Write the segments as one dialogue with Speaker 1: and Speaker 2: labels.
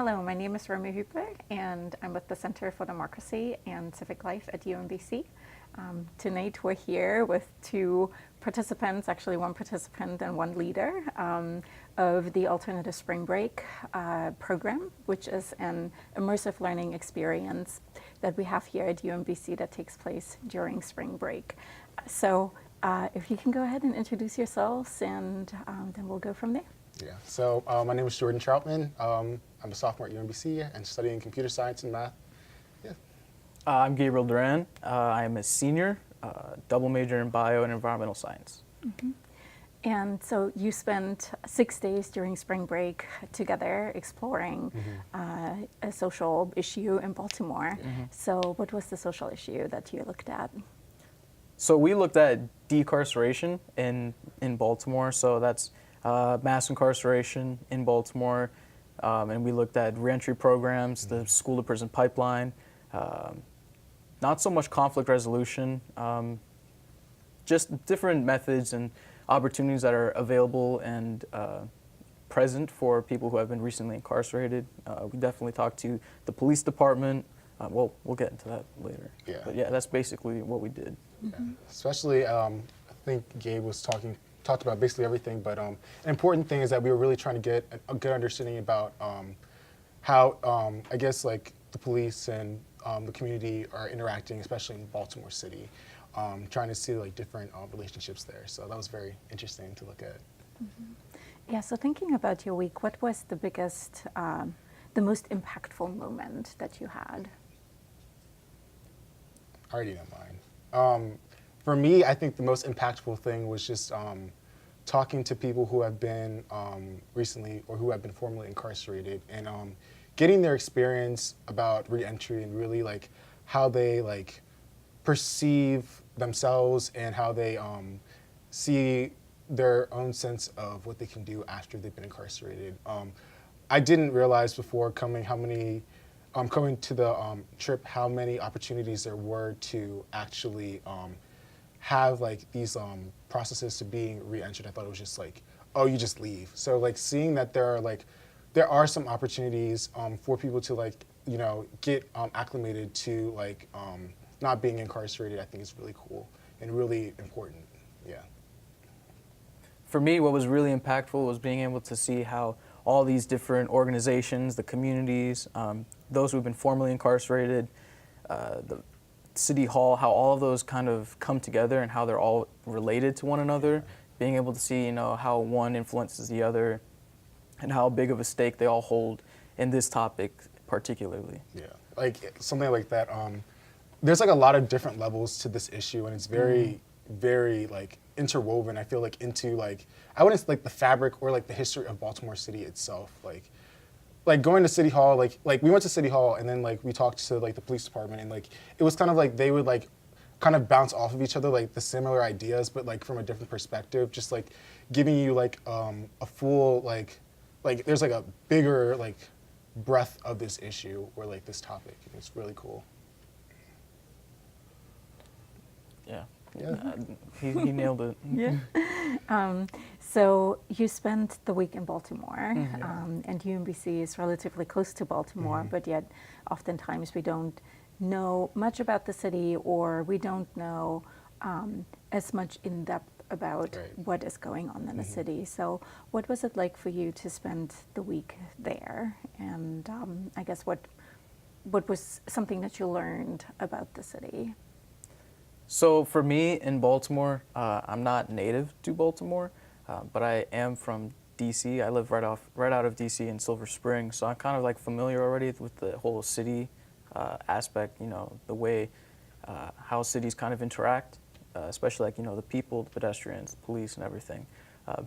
Speaker 1: Hello, my name is Romy Hooper, and I'm with the Center for Democracy and Civic Life at UMBC. Tonight we're here with two participants, actually one participant and one leader, of the Alternative Spring Break program, which is an immersive learning experience that we have here at UMBC that takes place during spring break. So if you can go ahead and introduce yourselves, and then we'll go from there.
Speaker 2: Yeah, so my name is Jordan Troutman. I'm a sophomore at UMBC and studying computer science and math. Yeah.
Speaker 3: I'm Gabriel Duran. I am a senior, double major in bio and environmental science.
Speaker 1: Mm-hmm. And so you spent 6 days during spring break together exploring a social issue in Baltimore. Mm-hmm. So what was the social issue that you looked at?
Speaker 3: So we looked at decarceration in Baltimore. So that's mass incarceration in Baltimore. And we looked at reentry programs, the school to prison pipeline, not so much conflict resolution, just different methods and opportunities that are available and present for people who have been recently incarcerated. We definitely talked to the police department. Well, we'll get into that later.
Speaker 2: Yeah.
Speaker 3: But yeah, that's basically what we did.
Speaker 2: Yeah. Especially, I think Gabe was talked about basically everything, but an important thing is that we were really trying to get a good understanding about how, I guess, like the police and the community are interacting, especially in Baltimore City, trying to see like different relationships there. So that was very interesting to look at.
Speaker 1: Mm-hmm. Yeah, so thinking about your week, what was the biggest, the most impactful moment that you had?
Speaker 2: I already know mine. For me, I think the most impactful thing was just talking to people who have been recently or who have been formerly incarcerated and getting their experience about reentry and really like how they like perceive themselves and how they see their own sense of what they can do after they've been incarcerated. I didn't realize before coming coming to the trip how many opportunities there were to actually have like these processes to being re-entered. I thought it was just like, oh, you just leave. So like seeing that there are some opportunities for people to like, you know, get acclimated to like not being incarcerated, I think is really cool and really important. Yeah.
Speaker 3: For me, what was really impactful was being able to see how all these different organizations, the communities, those who've been formerly incarcerated, the City Hall, how all of those kind of come together and how they're all related to one another, being able to see, you know, how one influences the other and how big of a stake they all hold in this topic particularly.
Speaker 2: Yeah, like something like that. There's like a lot of different levels to this issue and it's very, very like interwoven, I feel like, into like, I wouldn't say like the fabric or like the history of Baltimore City itself. Like going to City Hall, like we went to City Hall and then like we talked to like the police department and like it was kind of like they would like kind of bounce off of each other, like the similar ideas, but like from a different perspective, just like giving you like a full like there's like a bigger like breadth of this issue or like this topic. It's really cool.
Speaker 3: Yeah.
Speaker 2: Yeah.
Speaker 3: He nailed it.
Speaker 1: Yeah. So you spent the week in Baltimore, and UMBC is relatively close to Baltimore, but yet oftentimes we don't know much about the city, or we don't know as much in depth about what is going on in the city. So what was it like for you to spend the week there? And I guess what was something that you learned about the city?
Speaker 3: So for me in Baltimore, I'm not native to Baltimore, but I am from DC. I live right out of DC in Silver Spring, so I'm kind of like familiar already with the whole city aspect. You know, the way how cities kind of interact, especially like, you know, the people, the pedestrians, the police, and everything.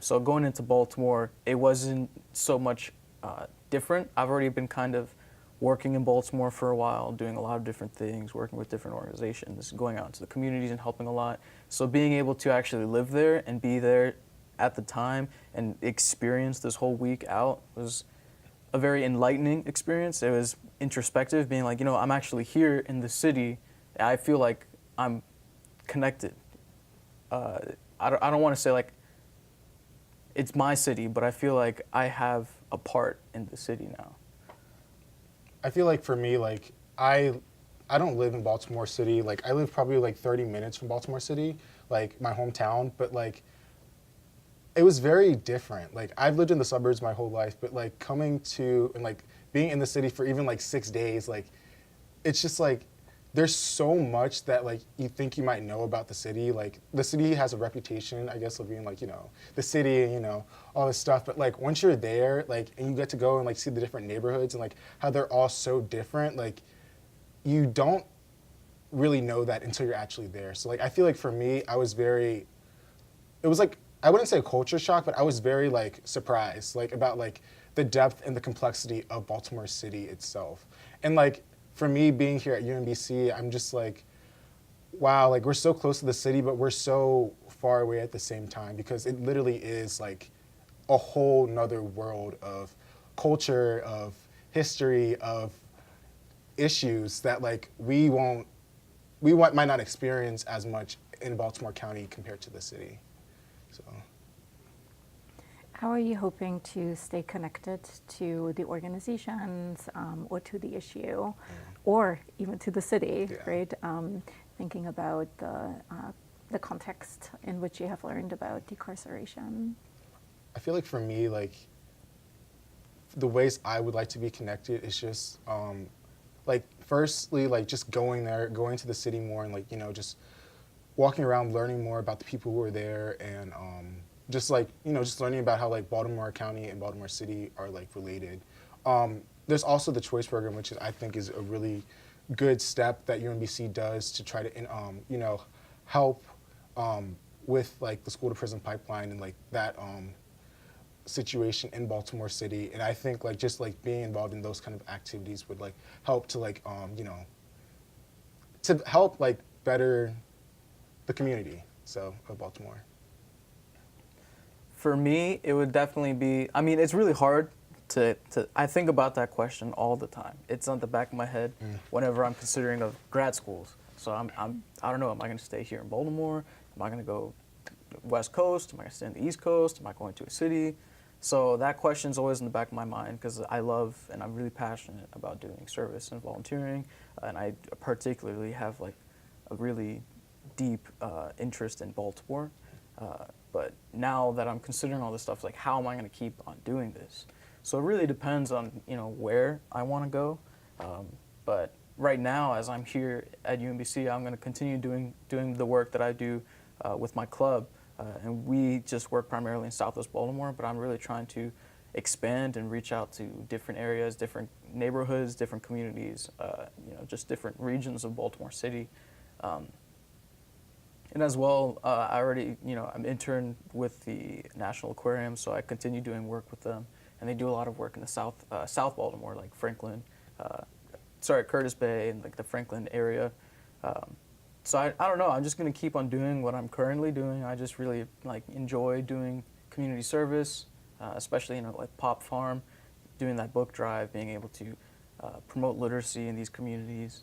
Speaker 3: So going into Baltimore, it wasn't so much different. I've already been kind of working in Baltimore for a while, doing a lot of different things, working with different organizations, going out into the communities and helping a lot. So being able to actually live there and be there at the time and experience this whole week out was a very enlightening experience. It was introspective, being like, you know, I'm actually here in the city. I feel like I'm connected. I don't want to say like it's my city, but I feel like I have a part in the city now.
Speaker 2: I feel like for me, like I don't live in Baltimore City. Like I live probably like 30 minutes from Baltimore City, like my hometown. But like it was very different. Like I've lived in the suburbs my whole life, but like coming to and like being in the city for even like 6 days, like it's just like there's so much that like you think you might know about the city. Like the city has a reputation, I guess, of being like, you know, the city and, you know, all this stuff. But like once you're there, like and you get to go and like see the different neighborhoods and like how they're all so different, like you don't really know that until you're actually there. So like I feel like for me, it was like I wouldn't say a culture shock, but I was very like surprised like about like the depth and the complexity of Baltimore City itself. And like for me being here at UMBC, I'm just like, wow, like we're so close to the city, but we're so far away at the same time because it literally is like a whole nother world of culture, of history, of issues that like might not experience as much in Baltimore County compared to the city. So
Speaker 1: How are you hoping to stay connected to the organizations or to the issue or even to the city,
Speaker 2: Yeah.
Speaker 1: right? Thinking about the context in which you have learned about decarceration.
Speaker 2: I feel like for me, like the ways I would like to be connected is just like firstly like just going to the city more and like, you know, just walking around, learning more about the people who are there and just like, you know, just learning about how like Baltimore County and Baltimore City are like related. There's also the choice program, which is, I think is a really good step that UMBC does to try to, you know, help with like the school to prison pipeline and like that situation in Baltimore City. And I think like just like being involved in those kind of activities would like help to like, you know, to help like better the community of Baltimore.
Speaker 3: For me, it would definitely be, I mean, it's really hard I think about that question all the time. It's on the back of my head whenever I'm considering of grad schools. So I don't know, am I going to stay here in Baltimore? Am I going to go West Coast? Am I going to stay in the East Coast? Am I going to a city? So that question's always in the back of my mind because I love and I'm really passionate about doing service and volunteering. And I particularly have like a really deep interest in Baltimore. But now that I'm considering all this stuff, like how am I going to keep on doing this? So it really depends on, you know, where I want to go. But right now, as I'm here at UMBC, I'm going to continue doing the work that I do with my club. And we just work primarily in Southwest Baltimore, but I'm really trying to expand and reach out to different areas, different neighborhoods, different communities, you know, just different regions of Baltimore City. And as well, I already, you know, I'm interned with the National Aquarium, so I continue doing work with them. And they do a lot of work in the South Baltimore, like Franklin, Curtis Bay and like the Franklin area. So I don't know, I'm just gonna keep on doing what I'm currently doing. I just really like enjoy doing community service, especially, you know, like Pop Farm, doing that book drive, being able to promote literacy in these communities.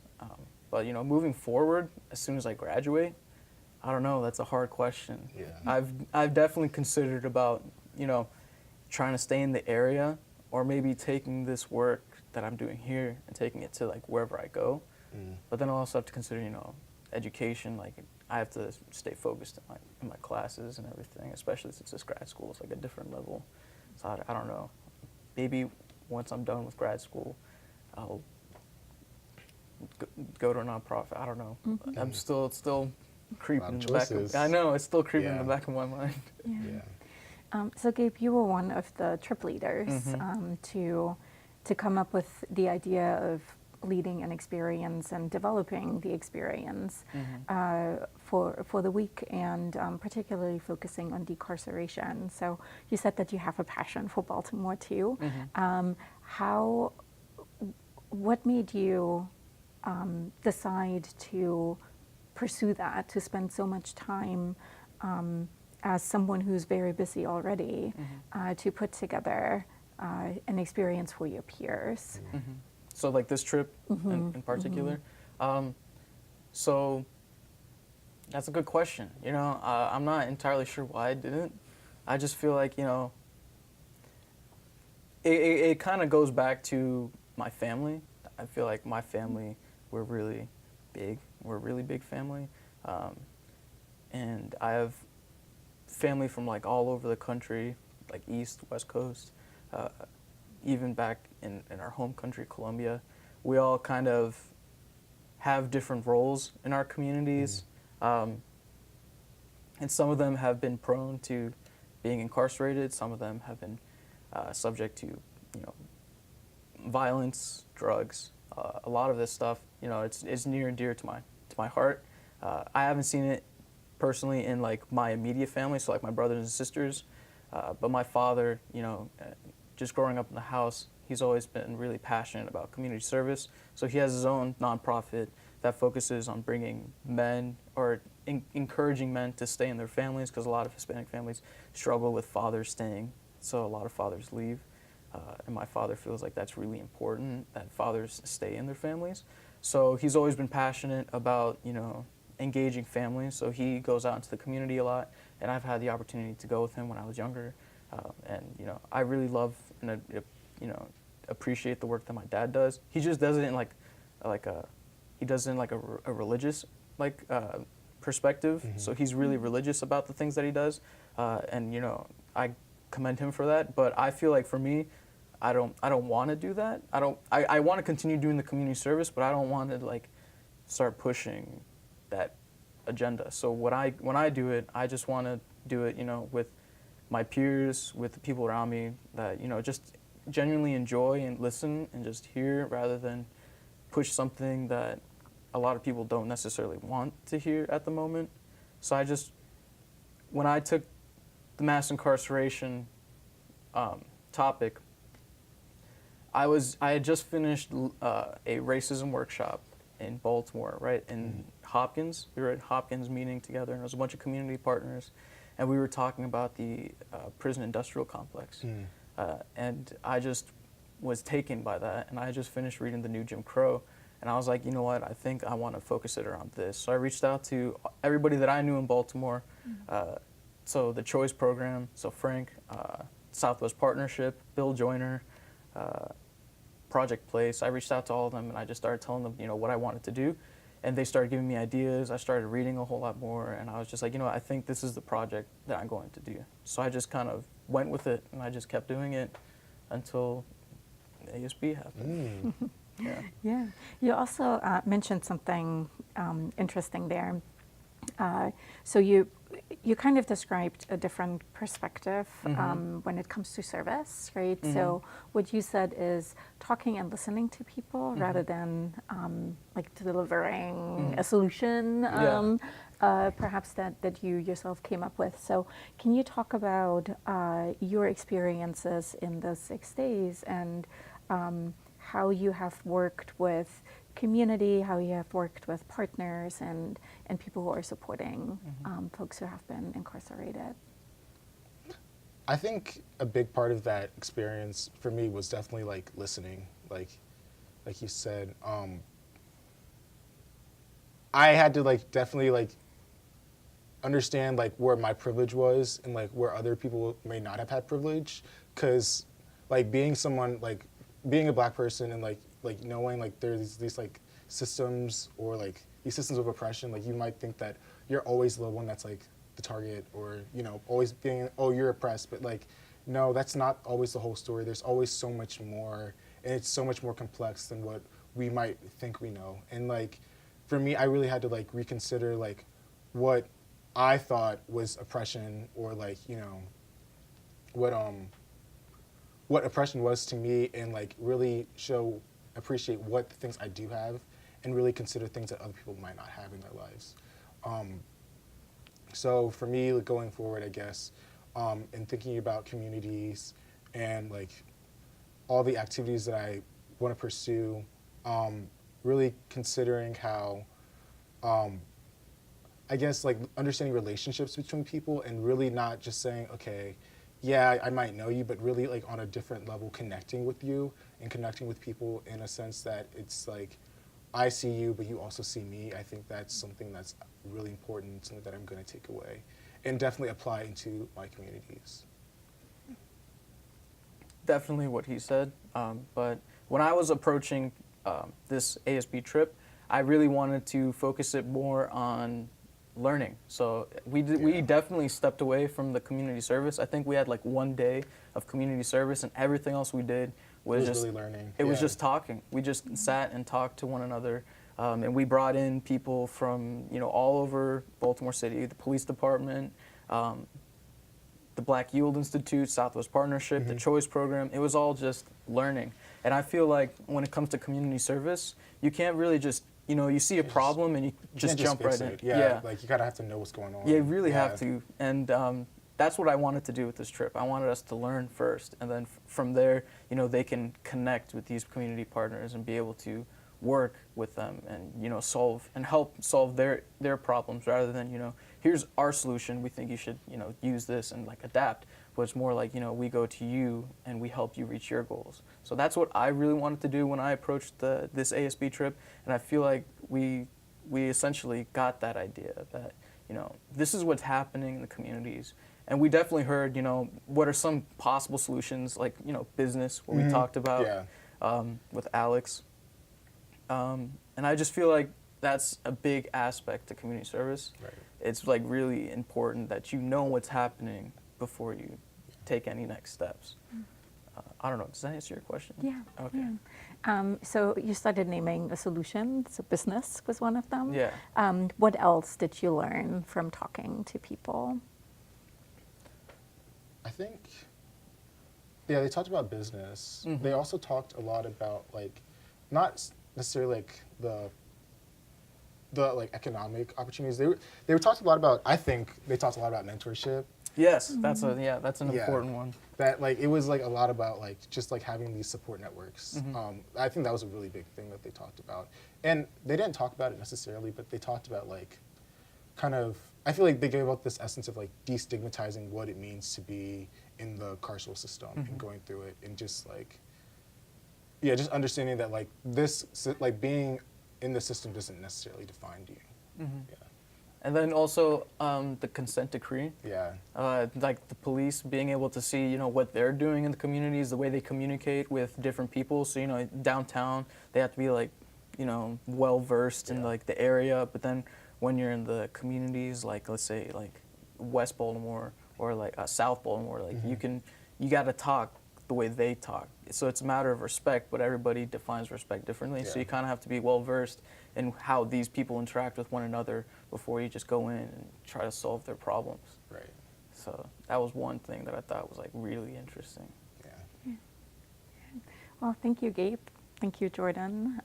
Speaker 3: But, you know, moving forward, as soon as I graduate, I don't know, that's a hard question.
Speaker 2: Yeah.
Speaker 3: I've definitely considered about, you know, trying to stay in the area or maybe taking this work that I'm doing here and taking it to like wherever I go. But then I also have to consider, you know, education, like I have to stay focused in my classes and everything, especially since this grad school is like a different level. So I don't know. Maybe once I'm done with grad school, I'll go to a nonprofit. I don't know. I'm still creeping in the back of, I know, it's still creeping in the back of my mind.
Speaker 1: So Gabe, you were one of the trip leaders to come up with the idea of leading an experience and developing the experience for the week, and particularly focusing on decarceration. So you said that you have a passion for Baltimore too. What made you decide to pursue that, to spend so much time as someone who's very busy already, to put together an experience for your peers?
Speaker 3: So like this trip in particular. So that's a good question. You know, I'm not entirely sure why I didn't. I just feel like, you know, it kind of goes back to my family. I feel like my family, we're really big. We're a really big family. And I have family from like all over the country, like East, West Coast, even back in our home country, Colombia. We all kind of have different roles in our communities. And some of them have been prone to being incarcerated. Some of them have been subject to, violence, drugs. A lot of this stuff, it's near and dear to my heart. I haven't seen it personally in like my immediate family, so like my brothers and sisters. But my father, just growing up in the house, he's always been really passionate about community service. So he has his own nonprofit that focuses on bringing men or encouraging men to stay in their families, because a lot of Hispanic families struggle with fathers staying. So a lot of fathers leave. And my father feels like that's really important, that fathers stay in their families. So he's always been passionate about, engaging families. So he goes out into the community a lot, and I've had the opportunity to go with him when I was younger. And I really love and appreciate the work that my dad does. He just does it in he does it in like a religious perspective.
Speaker 2: Mm-hmm.
Speaker 3: So he's really religious about the things that he does, and I commend him for that. But I feel like for me, I don't want to do that. I want to continue doing the community service, but I don't want to like start pushing that agenda. So when I do it, I just want to do it, with my peers, with the people around me that, just genuinely enjoy and listen and just hear, rather than push something that a lot of people don't necessarily want to hear at the moment. So when I took the mass incarceration topic, I had just finished a racism workshop in Baltimore, right, in Hopkins. We were at Hopkins meeting together, and there was a bunch of community partners, and we were talking about the prison industrial complex. And I just was taken by that, and I just finished reading the new Jim Crow, and I was like, you know what, I think I want to focus it around this. So I reached out to everybody that I knew in Baltimore, so the Choice Program, so Frank, Southwest Partnership, Bill Joyner, Project Place. I reached out to all of them, and I just started telling them, what I wanted to do, and they started giving me ideas. I started reading a whole lot more, and I was just like, I think this is the project that I'm going to do. So I just kind of went with it, and I just kept doing it until ASB happened.
Speaker 1: Yeah. You also mentioned something interesting there. So you kind of described a different perspective when it comes to service, right? So what you said is talking and listening to people rather than like delivering a solution, perhaps that you yourself came up with. So can you talk about your experiences in the 6 days and how you have worked with community, how you have worked with partners and people who are supporting folks who have been incarcerated?
Speaker 2: I think a big part of that experience for me was definitely like listening, like you said. I had to like definitely like understand like where my privilege was and like where other people may not have had privilege, because like being a Black person and like knowing like there's these like systems or like these systems of oppression, like you might think that you're always the one that's like the target, or always being, oh, you're oppressed, but like no, that's not always the whole story. There's always so much more, and it's so much more complex than what we might think we know. And like for me, I really had to like reconsider like what I thought was oppression, or like what oppression was to me, and like really appreciate what things I do have, and really consider things that other people might not have in their lives. So for me, like, going forward, I guess, in thinking about communities and like all the activities that I want to pursue, really considering how, I guess, like understanding relationships between people, and really not just saying, okay, yeah, I might know you, but really like on a different level, connecting with you and connecting with people in a sense that it's like, I see you, but you also see me. I think that's something that's really important, something that I'm going to take away and definitely apply into my communities.
Speaker 3: Definitely what he said, but when I was approaching this ASB trip, I really wanted to focus it more on learning. So we definitely stepped away from the community service. I think we had like 1 day of community service, and everything else we did was just
Speaker 2: really learning.
Speaker 3: It was just talking. We just sat and talked to one another, and we brought in people from all over Baltimore City, the police department, the Black Yield Institute, Southwest Partnership, the Choice Program. It was all just learning. And I feel like when it comes to community service, you can't really just, you see a problem and you just jump right in.
Speaker 2: Yeah, like you gotta have to know what's going on.
Speaker 3: Yeah, you really have to. And that's what I wanted to do with this trip. I wanted us to learn first, and then from there, they can connect with these community partners and be able to work with them and help solve their problems, rather than here's our solution, we think you should use this and like adapt. But it's more like we go to you and we help you reach your goals. So that's what I really wanted to do when I approached this ASB trip, and I feel like we essentially got that idea that this is what's happening in the communities. And we definitely heard what are some possible solutions, like business, what we talked about with Alex. And I just feel like that's a big aspect to community service.
Speaker 2: Right.
Speaker 3: It's like really important that you know what's happening before you take any next steps. I don't know, does that answer your question?
Speaker 1: Yeah.
Speaker 3: Okay.
Speaker 1: Yeah. So you started naming a solution. So business was one of them.
Speaker 3: Yeah.
Speaker 1: What else did you learn from talking to people?
Speaker 2: I think, they talked about business. They also talked a lot about like, not necessarily like the like economic opportunities. They were talking a lot about. I think they talked a lot about mentorship.
Speaker 3: Yes, that's an important one.
Speaker 2: That like it was like a lot about like just like having these support networks. I think that was a really big thing that they talked about, and they didn't talk about it necessarily, but they talked about like kind of. I feel like they gave out this essence of like destigmatizing what it means to be in the carceral system and going through it, and just like just understanding that like this like being in the system doesn't necessarily define you. Yeah.
Speaker 3: And then also the consent decree.
Speaker 2: Yeah.
Speaker 3: Like the police being able to see, what they're doing in the communities, the way they communicate with different people. So, downtown, they have to be like, well versed in like the area. But then when you're in the communities, like let's say like West Baltimore or like South Baltimore, like you got to talk the way they talk. So it's a matter of respect, but everybody defines respect differently. So you kind of have to be well versed in how these people interact with one another before you just go in and try to solve their problems.
Speaker 2: Right.
Speaker 3: So that was one thing that I thought was like really interesting.
Speaker 2: Yeah.
Speaker 1: Well, thank you, Gabe. Thank you, Jordan.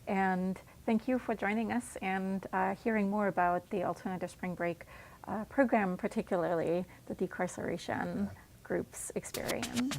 Speaker 1: And thank you for joining us and hearing more about the Alternative Spring Break program, particularly the Decarceration group's experience.